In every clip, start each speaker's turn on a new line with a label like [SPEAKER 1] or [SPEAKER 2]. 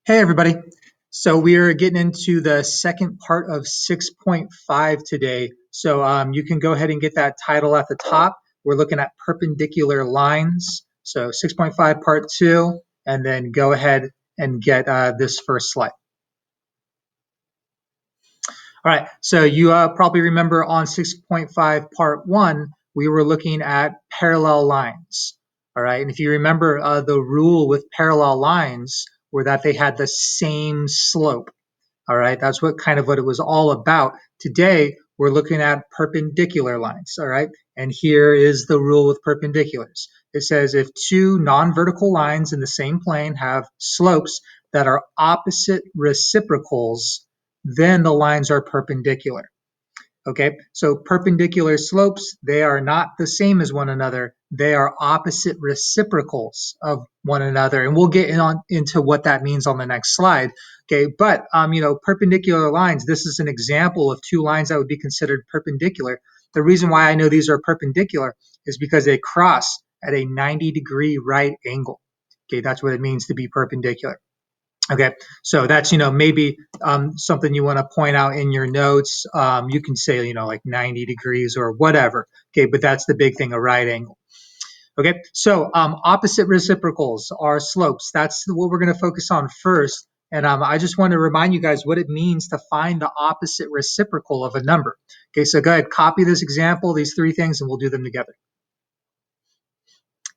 [SPEAKER 1] Hey everybody. So we are getting into the second part of 6.5 today. So you can go ahead and get that title at the top. We're looking at perpendicular lines. So 6.5 part 2, and then go ahead and get this first slide. All right, so you probably remember on 6.5 part 1, we were looking at parallel lines. All right, and if you remember the rule with parallel lines were that they had the same slope. All right, that's what it was all about. Today, we're looking at perpendicular lines. All right, and here is the rule with perpendiculars. It says if two non-vertical lines in the same plane have slopes that are opposite reciprocals, then the lines are perpendicular. Okay, so perpendicular slopes, they are not the same as one another. They are opposite reciprocals of one another. And we'll get into what that means on the next slide. Okay, but, perpendicular lines, this is an example of two lines that would be considered perpendicular. The reason why I know these are perpendicular is because they cross at a 90-degree right angle. Okay, that's what it means to be perpendicular. Okay, so that's, maybe something you want to point out in your notes. You can say, like 90 degrees or whatever. Okay, but that's the big thing, a right angle. Okay, so opposite reciprocals are slopes. That's what we're going to focus on first. And I just want to remind you guys what it means to find the opposite reciprocal of a number. Okay, so go ahead, copy this example, these three things, and we'll do them together.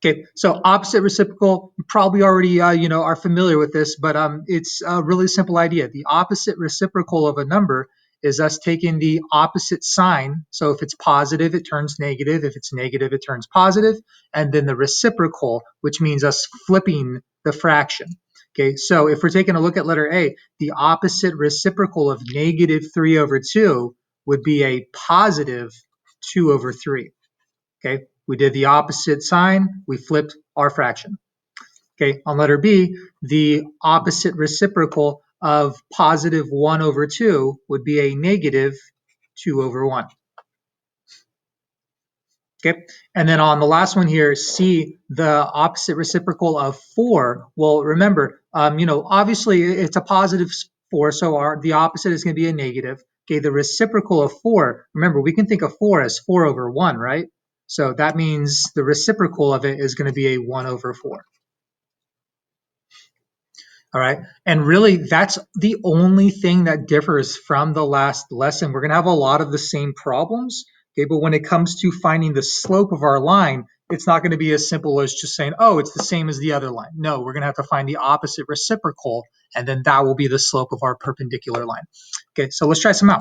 [SPEAKER 1] Okay, so opposite reciprocal, you probably already are familiar with this, but it's a really simple idea. The opposite reciprocal of a number is us taking the opposite sign. So if it's positive, it turns negative. If it's negative, it turns positive. And then the reciprocal, which means us flipping the fraction. Okay, so if we're taking a look at letter A, the opposite reciprocal of negative 3 over 2 would be a positive 2 over 3. Okay, we did the opposite sign, we flipped our fraction. Okay, on letter B, the opposite reciprocal of positive 1 over 2 would be a negative 2 over 1. Okay, and then on the last one here, C, the opposite reciprocal of 4. Well, remember, obviously it's a positive 4, so the opposite is going to be a negative. Okay, the reciprocal of 4, remember, we can think of 4 as 4 over 1, right? So that means the reciprocal of it is going to be a 1 over 4. All right, and really that's the only thing that differs from the last lesson. We're going to have a lot of the same problems, okay, but when it comes to finding the slope of our line, it's not going to be as simple as just saying, oh, it's the same as the other line. No, we're going to have to find the opposite reciprocal, and then that will be the slope of our perpendicular line. Okay, so let's try some out.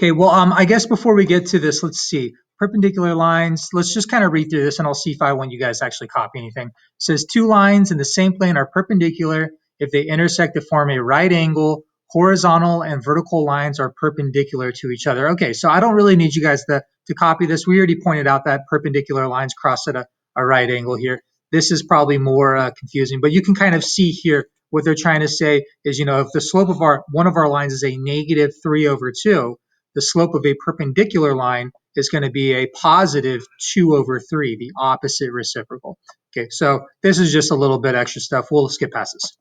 [SPEAKER 1] Okay, well, I guess before we get to this, let's see. Perpendicular lines, let's just kind of read through this and I'll see if I want you guys to actually copy anything. It says two lines in the same plane are perpendicular if they intersect to form a right angle. Horizontal and vertical lines are perpendicular to each other. Okay, so I don't really need you guys to copy this. We already pointed out that perpendicular lines cross at a right angle here. This is probably more confusing, but you can kind of see here what they're trying to say is, if the slope of one of our lines is a negative 3 over 2, the slope of a perpendicular line is going to be a positive 2 over 3, the opposite reciprocal. Okay, so this is just a little bit extra stuff. We'll skip past this.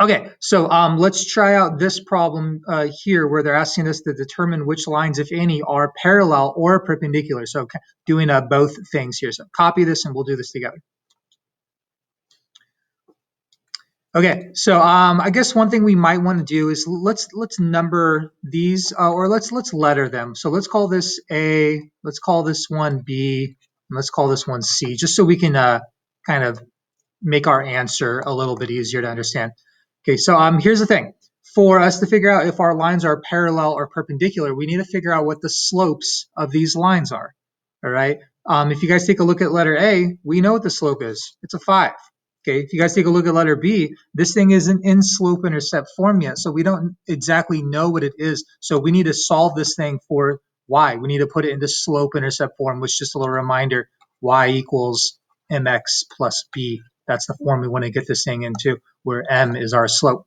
[SPEAKER 1] Okay, so let's try out this problem here where they're asking us to determine which lines, if any, are parallel or perpendicular. So doing both things here. So copy this and we'll do this together. Okay, so I guess one thing we might want to do is let's number these or let's letter them. So let's call this A, let's call this one B, and let's call this one C, just so we can kind of make our answer a little bit easier to understand. Okay, so here's the thing. For us to figure out if our lines are parallel or perpendicular, we need to figure out what the slopes of these lines are. All right. If you guys take a look at letter A, we know what the slope is. It's a 5. Okay, if you guys take a look at letter B, this thing isn't in slope-intercept form yet, so we don't exactly know what it is. So we need to solve this thing for y. We need to put it into slope-intercept form, which, just a little reminder, y equals mx plus b. That's the form we want to get this thing into, where m is our slope.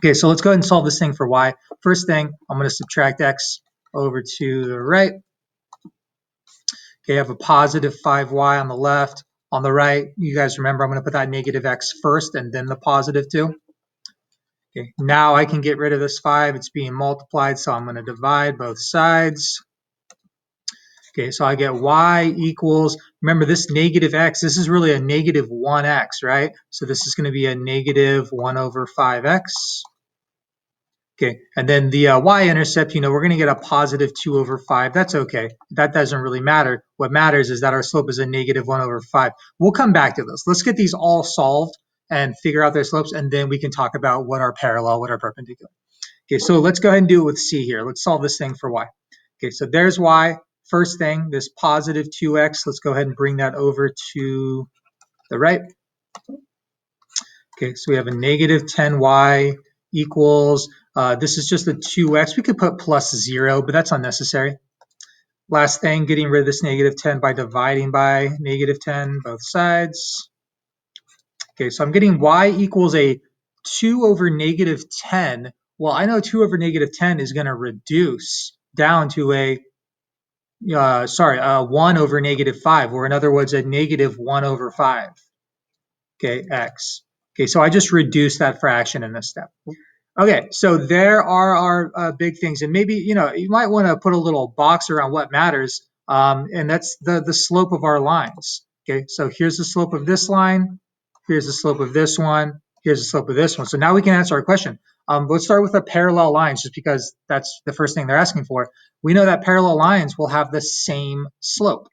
[SPEAKER 1] Okay, so let's go ahead and solve this thing for y. First thing, I'm going to subtract x over to the right. Okay, I have a positive 5y on the left. On the right, you guys remember, I'm going to put that negative x first and then the positive 2. Okay, now I can get rid of this 5. It's being multiplied, so I'm going to divide both sides. Okay, so I get y equals, remember this negative x, this is really a negative 1x, right? So this is going to be a negative 1 over 5x. Okay, and then the y-intercept, we're going to get a positive 2 over 5. That's okay. That doesn't really matter. What matters is that our slope is a negative 1 over 5. We'll come back to this. Let's get these all solved and figure out their slopes, and then we can talk about what are parallel, what are perpendicular. Okay, so let's go ahead and do it with c here. Let's solve this thing for y. Okay, so there's y. First thing, this positive 2x, let's go ahead and bring that over to the right. Okay, so we have a negative 10y equals, this is just a 2x. We could put plus 0, but that's unnecessary. Last thing, getting rid of this negative 10 by dividing by negative 10 both sides. Okay, so I'm getting y equals a 2 over negative 10. Well, I know 2 over negative 10 is going to reduce down to a 1 over negative 5, or in other words, a negative 1 over 5, okay, x. Okay, so I just reduced that fraction in this step. Okay, so there are our big things, and maybe, you might want to put a little box around what matters, and that's the slope of our lines. Okay, so here's the slope of this line, here's the slope of this one, here's the slope of this one. So now we can answer our question. Let's start with the parallel lines, just because that's the first thing they're asking for. We know that parallel lines will have the same slope.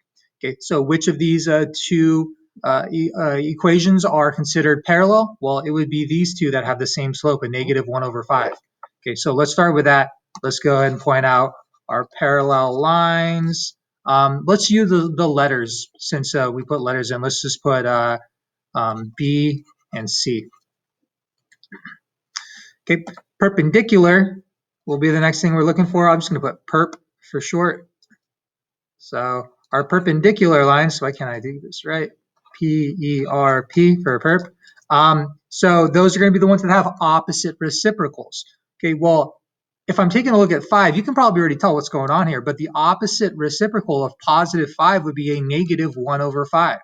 [SPEAKER 1] Okay, so which of these two equations are considered parallel? Well, it would be these two that have the same slope, a negative 1 over 5. Okay, so let's start with that. Let's go ahead and point out our parallel lines. Let's use the letters since we put letters in. Let's just put B and C. Okay, perpendicular will be the next thing we're looking for. I'm just going to put perp for short. So our perpendicular lines, why can't I do this right? P-E-R-P for perp. So those are going to be the ones that have opposite reciprocals. Okay, well, if I'm taking a look at 5, you can probably already tell what's going on here, but the opposite reciprocal of positive 5 would be a negative 1 over 5.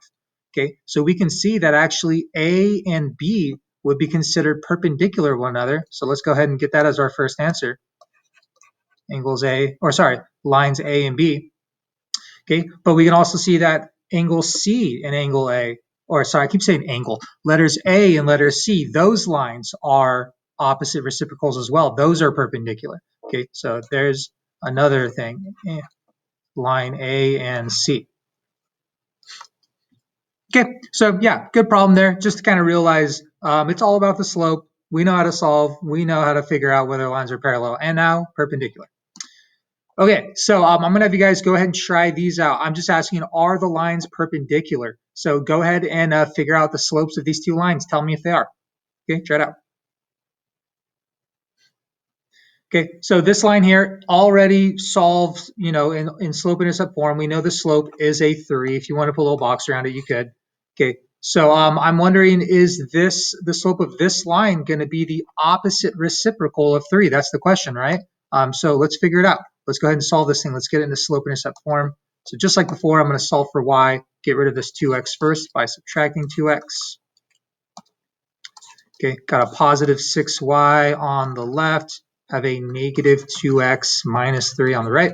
[SPEAKER 1] Okay, so we can see that actually A and B would be considered perpendicular to one another. So let's go ahead and get that as our first answer. Lines A and B. Okay, but we can also see that angle C and angle A, I keep saying angle, letters A and letters C, those lines are opposite reciprocals as well. Those are perpendicular. Okay, so there's another thing, line A and C. Okay, so yeah, good problem there. Just to kind of realize it's all about the slope. We know how to solve. We know how to figure out whether lines are parallel and now perpendicular. Okay, so I'm going to have you guys go ahead and try these out. I'm just asking, are the lines perpendicular? So go ahead and figure out the slopes of these two lines. Tell me if they are. Okay, try it out. Okay, so this line here already solves, in slope-intercept form. We know the slope is a 3. If you want to put a little box around it, you could. Okay, so I'm wondering, is the slope of this line going to be the opposite reciprocal of 3? That's the question, right? So let's figure it out. Let's go ahead and solve this thing. Let's get it into slope-intercept form. So just like before, I'm going to solve for y. Get rid of this 2x first by subtracting 2x. Okay, got a positive 6y on the left. Have a negative 2x minus 3 on the right.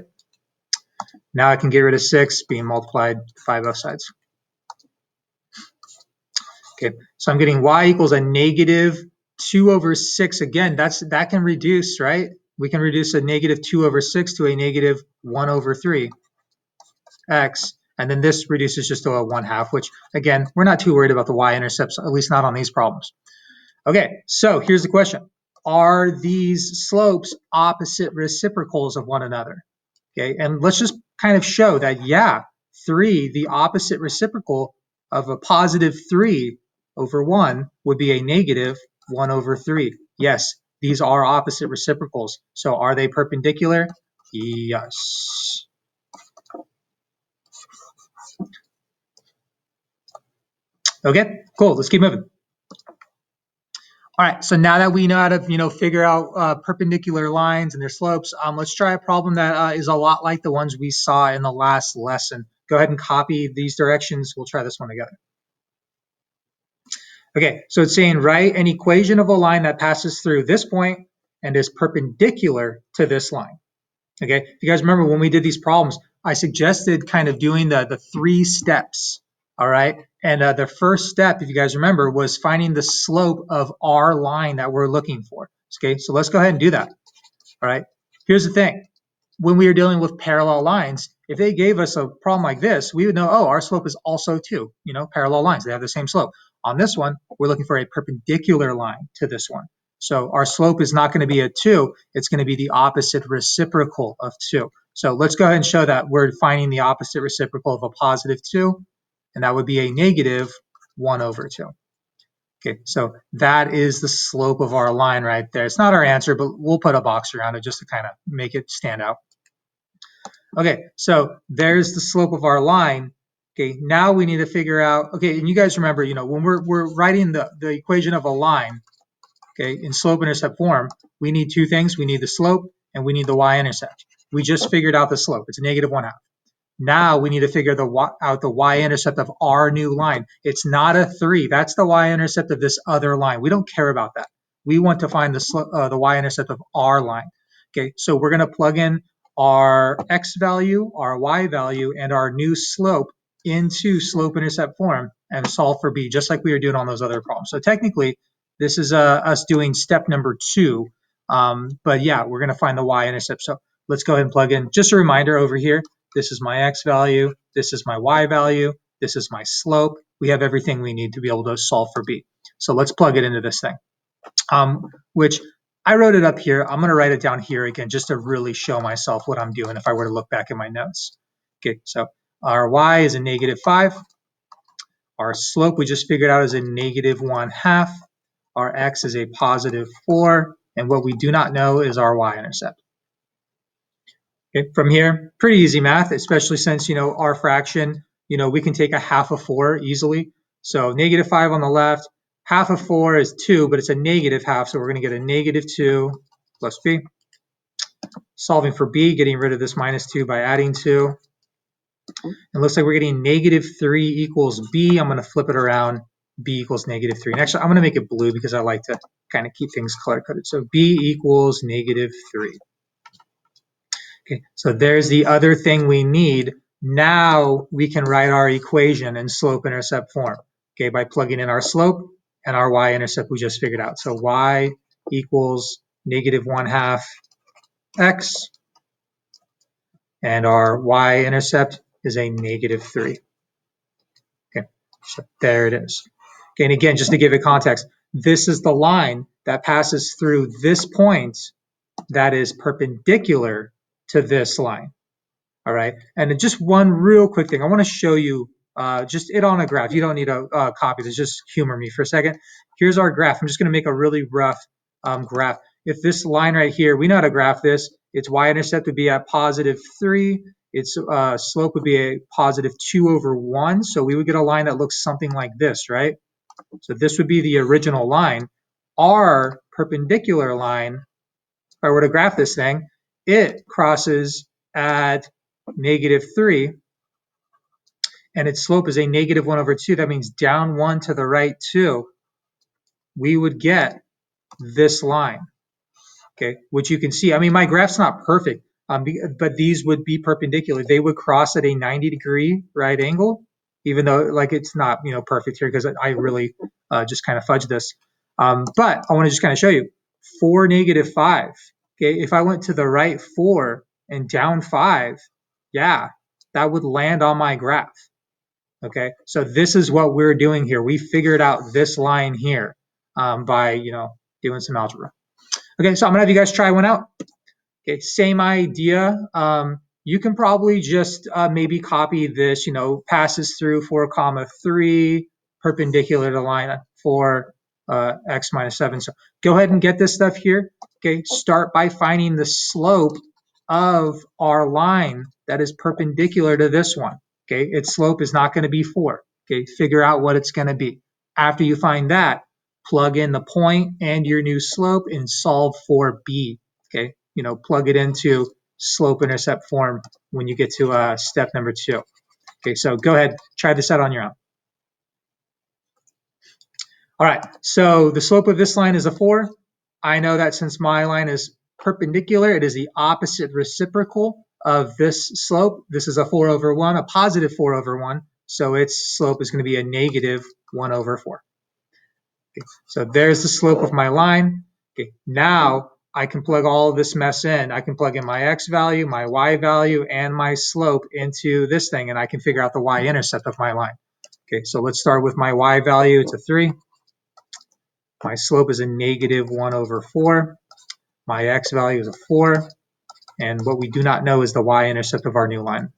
[SPEAKER 1] Now I can get rid of 6 being multiplied by both sides. Okay, so I'm getting y equals a negative 2 over 6. Again, that can reduce, right? We can reduce a negative 2 over 6 to a negative 1 over 3 x. And then this reduces just to a 1/2, which, again, we're not too worried about the y-intercepts, at least not on these problems. Okay, so here's the question. Are these slopes opposite reciprocals of one another? Okay, and let's just kind of show that, yeah, 3, the opposite reciprocal of a positive 3 over 1 would be a negative 1 over 3. Yes, these are opposite reciprocals. So are they perpendicular? Yes. Okay, cool. Let's keep moving. All right, so now that we know how to, figure out perpendicular lines and their slopes, let's try a problem that is a lot like the ones we saw in the last lesson. Go ahead and copy these directions. We'll try this one together. Okay, so it's saying write an equation of a line that passes through this point and is perpendicular to this line. Okay, if you guys remember when we did these problems, I suggested kind of doing the 3 steps. All right, and the first step, if you guys remember, was finding the slope of our line that we're looking for. Okay, so let's go ahead and do that. All right, here's the thing. When we are dealing with parallel lines, if they gave us a problem like this, we would know, oh, our slope is also 2, parallel lines. They have the same slope. On this one, we're looking for a perpendicular line to this one. So our slope is not going to be a 2. It's going to be the opposite reciprocal of 2. So let's go ahead and show that we're finding the opposite reciprocal of a positive 2, and that would be a negative 1 over 2. Okay, so that is the slope of our line right there. It's not our answer, but we'll put a box around it just to kind of make it stand out. Okay, so there's the slope of our line. Okay, now we need to figure out, okay, and you guys remember, when we're writing the equation of a line, okay, in slope-intercept form, we need 2 things. We need the slope and we need the y-intercept. We just figured out the slope. It's a negative 1/2. Now we need to figure out the y-intercept of our new line. It's not a 3. That's the y-intercept of this other line. We don't care about that. We want to find the y-intercept of our line. Okay, so we're going to plug in our x value, our y value, and our new slope into slope-intercept form and solve for b, just like we were doing on those other problems. So technically, this is us doing step number 2. But yeah, we're going to find the y-intercept. So let's go ahead and plug in. Just a reminder over here, this is my x value, this is my y value, this is my slope. We have everything we need to be able to solve for b. So let's plug it into this thing, which I wrote it up here. I'm going to write it down here again just to really show myself what I'm doing if I were to look back in my notes. Okay, so our y is a negative 5. Our slope we just figured out is a negative 1/2. Our x is a positive 4. And what we do not know is our y-intercept. Okay, from here, pretty easy math, especially since, our fraction, we can take a 1/2 of 4 easily. So negative 5 on the left, 1/2 of 4 is 2, but it's a negative half, so we're going to get a negative 2 plus b. Solving for b, getting rid of this minus 2 by adding 2. It looks like we're getting negative 3 equals b. I'm going to flip it around. B equals negative 3. And actually, I'm going to make it blue because I like to kind of keep things color-coded. So b equals negative 3. Okay, so there's the other thing we need. Now we can write our equation in slope-intercept form, okay, by plugging in our slope and our y-intercept we just figured out. So y equals negative 1/2 x, and our y-intercept is a negative 3. Okay, so there it is. Okay, and again, just to give it context, this is the line that passes through this point that is perpendicular to this line. All right, and just one real quick thing. I want to show you just it on a graph. You don't need to copy this, just humor me for a second. Here's our graph. I'm just going to make a really rough graph. If this line right here, we know how to graph this. Its y-intercept would be at positive 3. Its slope would be a positive 2 over 1. So we would get a line that looks something like this, right? So this would be the original line. Our perpendicular line, if I were to graph this thing, it crosses at negative 3, and its slope is a negative 1 over 2. That means down 1 to the right 2, we would get this line, okay, which you can see. I mean, my graph's not perfect, but these would be perpendicular. They would cross at a 90-degree right angle, even though like it's not perfect here because I really just kind of fudged this. But I want to just kind of show you 4, negative 5. Okay, if I went to the right 4 and down 5, yeah, that would land on my graph. Okay, so this is what we're doing here. We figured out this line here by doing some algebra. Okay, so I'm gonna have you guys try one out. Okay, same idea. You can probably just maybe copy this. Passes through 4, 3, perpendicular to line 4, x minus 7. So go ahead and get this stuff here. Okay, start by finding the slope of our line that is perpendicular to this one. Okay, its slope is not going to be 4. Okay, figure out what it's going to be. After you find that, plug in the point and your new slope and solve for b. Okay, plug it into slope-intercept form when you get to step number 2. Okay, so go ahead, try this out on your own. All right, so the slope of this line is a 4. I know that since my line is perpendicular, it is the opposite reciprocal of this slope. This is a 4 over 1, a positive 4 over 1. So its slope is going to be a negative 1 over 4. Okay, so there's the slope of my line. Okay, now I can plug all of this mess in. I can plug in my x value, my y value, and my slope into this thing, and I can figure out the y-intercept of my line. Okay, so let's start with my y value. It's a 3. My slope is a negative 1 over 4. My x value is a 4. And what we do not know is the y-intercept of our new line.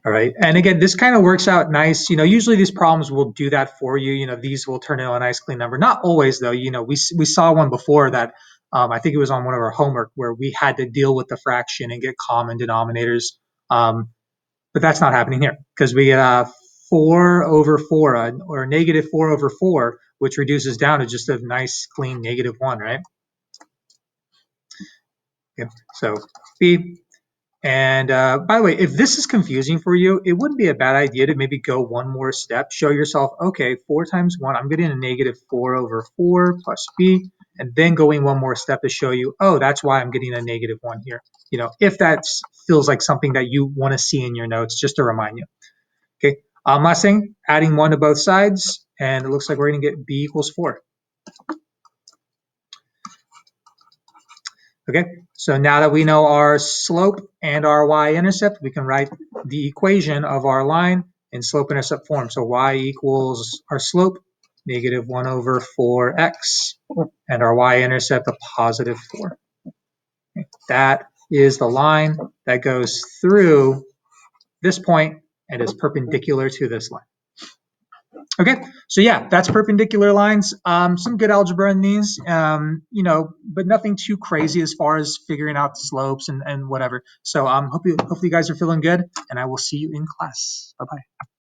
[SPEAKER 1] All right, and again, this kind of works out nice. Usually these problems will do that for you. These will turn into a nice clean number. Not always, though. We saw one before that. I think it was on one of our homework where we had to deal with the fraction and get common denominators. But that's not happening here because we get 4 over 4, or negative 4 over 4, which reduces down to just a nice clean negative 1, right? Okay, so B. And by the way, if this is confusing for you, it wouldn't be a bad idea to maybe go one more step. Show yourself, okay, 4 times 1, I'm getting a negative 4 over 4 plus b, and then going one more step to show you, oh, that's why I'm getting a negative 1 here. If that feels like something that you want to see in your notes, just to remind you. Okay, last thing, adding 1 to both sides, and it looks like we're going to get b equals 4. Okay, so now that we know our slope and our y-intercept, we can write the equation of our line in slope-intercept form. So y equals our slope, negative 1 over 4x, and our y-intercept, a positive 4. Okay, that is the line that goes through this point and is perpendicular to this line. Okay, so yeah, that's perpendicular lines. Some good algebra in these, but nothing too crazy as far as figuring out slopes and whatever. So hopefully you guys are feeling good, and I will see you in class. Bye-bye.